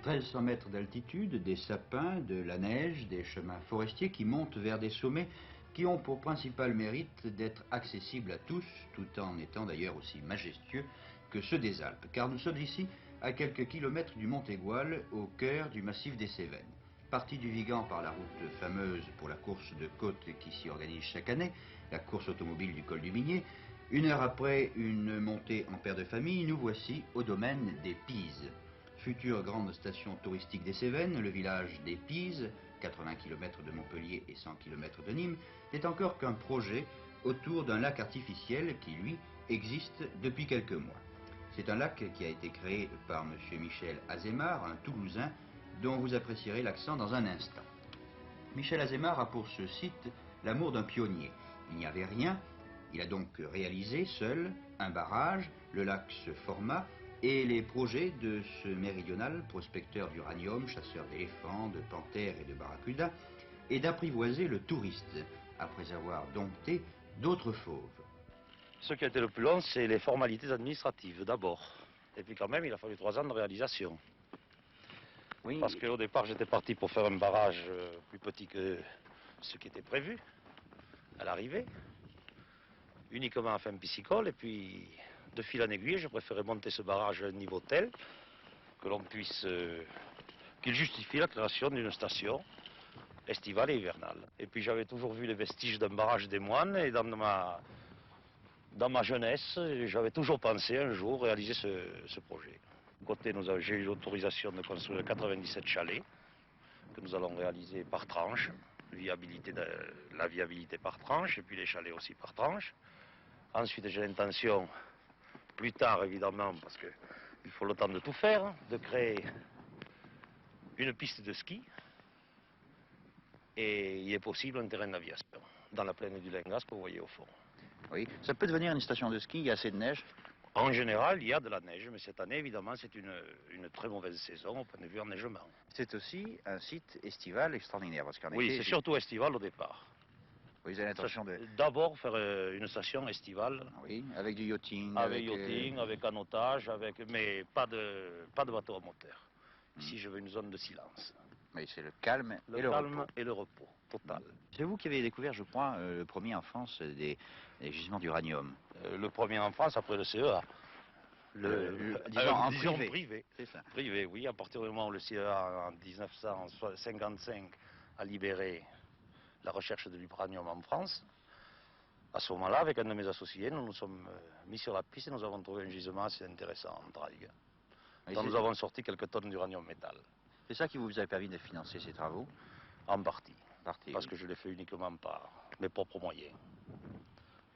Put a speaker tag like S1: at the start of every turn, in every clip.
S1: 1300 mètres d'altitude, des sapins, de la neige, des chemins forestiers qui montent vers des sommets qui ont pour principal mérite d'être accessibles à tous, tout en étant d'ailleurs aussi majestueux que ceux des Alpes, car nous sommes ici à quelques kilomètres du Mont Aigoual, au cœur du massif des Cévennes. Parti du Vigan par la route fameuse pour la course de côte qui s'y organise chaque année, la course automobile du col du Migné, une heure après une montée en paire de famille, nous voici au domaine des Pises. Future grande station touristique des Cévennes, le village des Pises, 80 km de Montpellier et 100 km de Nîmes, n'est encore qu'un projet autour d'un lac artificiel qui, lui, existe depuis quelques mois. C'est un lac qui a été créé par M. Michel Azémar, un Toulousain, dont vous apprécierez l'accent dans un instant. Michel Azémar a pour ce site l'amour d'un pionnier. Il n'y avait rien, il a donc réalisé seul un barrage, le lac se forma, et les projets de ce méridional prospecteur d'uranium, chasseur d'éléphants, de panthères et de barracudas, est d'apprivoiser le touriste, après avoir dompté d'autres fauves.
S2: Ce qui a été le plus long, c'est les formalités administratives d'abord. Et puis quand même, il a fallu 3 ans de réalisation. Oui. Parce qu'au départ, j'étais parti pour faire un barrage plus petit que ce qui était prévu, à l'arrivée, uniquement à fin piscicole, et puis de fil en aiguille, je préférais monter ce barrage à un niveau tel que l'on puisse, qu'il justifie la création d'une station estivale et hivernale. Et puis j'avais toujours vu les vestiges d'un barrage des Moines, et dans ma jeunesse, j'avais toujours pensé un jour réaliser ce projet. Côté, j'ai eu l'autorisation de construire 97 chalets que nous allons réaliser par tranche, la viabilité par tranche et puis les chalets aussi par tranche. Ensuite, j'ai l'intention, plus tard évidemment, parce qu'il faut le temps de tout faire, de créer une piste de ski et il est possible un terrain d'aviation dans la plaine du Lingas que vous voyez au fond.
S1: Oui, ça peut devenir une station de ski, il y a assez de neige.
S2: En général, il y a de la neige, mais cette année, évidemment, c'est une très mauvaise saison au point de vue enneigement.
S1: C'est aussi un site estival extraordinaire. Parce qu'en
S2: oui,
S1: été,
S2: c'est surtout estival au départ.
S1: Vous avez l'intention de...
S2: D'abord faire une station estivale.
S1: Oui, avec du yachting.
S2: Avec yachting, avec canotage, mais pas de bateau à moteur. Ici, je veux une zone de silence.
S1: Mais c'est le calme et le repos.
S2: Le calme et le repos, total.
S1: C'est vous qui avez découvert, je crois, le premier en France des gisements d'uranium.
S2: Le premier en France après le CEA.
S1: Disons privé.
S2: C'est ça. Privé, oui. À partir du moment où le CEA, en 1955, a libéré la recherche de l'uranium en France, à ce moment-là, avec un de mes associés, nous nous sommes mis sur la piste et nous avons trouvé un gisement assez intéressant en Drague, dont nous avons sorti quelques tonnes d'uranium métal.
S1: C'est ça qui vous a permis de financer ces travaux?
S2: En partie. Parce que je l'ai fait uniquement par mes propres moyens.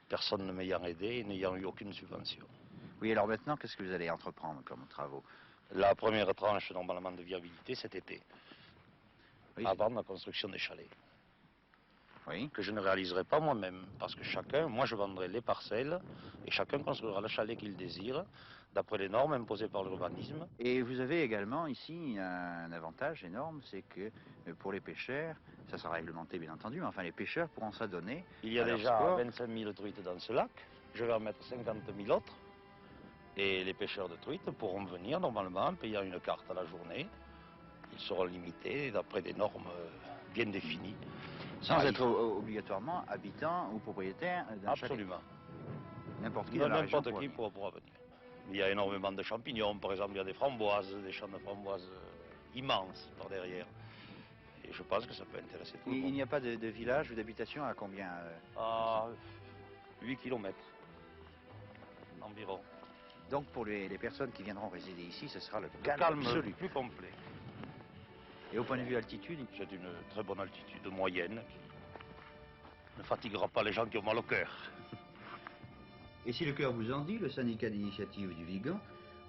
S2: Personne ne m'ayant aidé et n'ayant eu aucune subvention.
S1: Oui, alors maintenant, qu'est-ce que vous allez entreprendre comme travaux?
S2: La première tranche, normalement, de viabilité cet été. Oui, avant la construction des chalets. Oui. Que je ne réaliserai pas moi-même, parce que moi je vendrai les parcelles, et chacun construira le chalet qu'il désire, d'après les normes imposées par l'urbanisme.
S1: Et vous avez également ici un avantage énorme, c'est que pour les pêcheurs, ça sera réglementé bien entendu, mais enfin les pêcheurs pourront s'adonner.
S2: Il y a déjà 25 000 truites dans ce lac, je vais en mettre 50 000 autres, et les pêcheurs de truites pourront venir normalement en payant une carte à la journée. Ils seront limités d'après des normes bien définies.
S1: Sans être obligatoirement habitant ou propriétaire d'un chalet.
S2: Absolument.
S1: N'importe qui dans la région
S2: pourra venir. Il y a énormément de champignons, par exemple, il y a des framboises, des champs de framboises immenses par derrière. Et je pense que ça peut intéresser tout le monde.
S1: Il n'y a pas de village ou d'habitation à combien
S2: À 8 km environ.
S1: Donc pour les personnes qui viendront résider ici, ce sera le calme absolu.
S2: Plus complet.
S1: Et au point de vue altitude?
S2: C'est une très bonne altitude moyenne qui ne fatiguera pas les gens qui ont mal au cœur. Et si le cœur vous en dit, le syndicat d'initiative du Vigan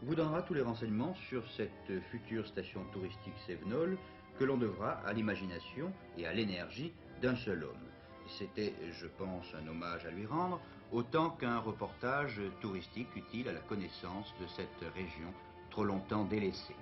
S2: vous donnera tous les renseignements sur cette future station touristique cévenole que l'on devra à l'imagination et à l'énergie d'un seul homme. C'était, je pense, un hommage à lui rendre, autant qu'un reportage touristique utile à la connaissance de cette région trop longtemps délaissée.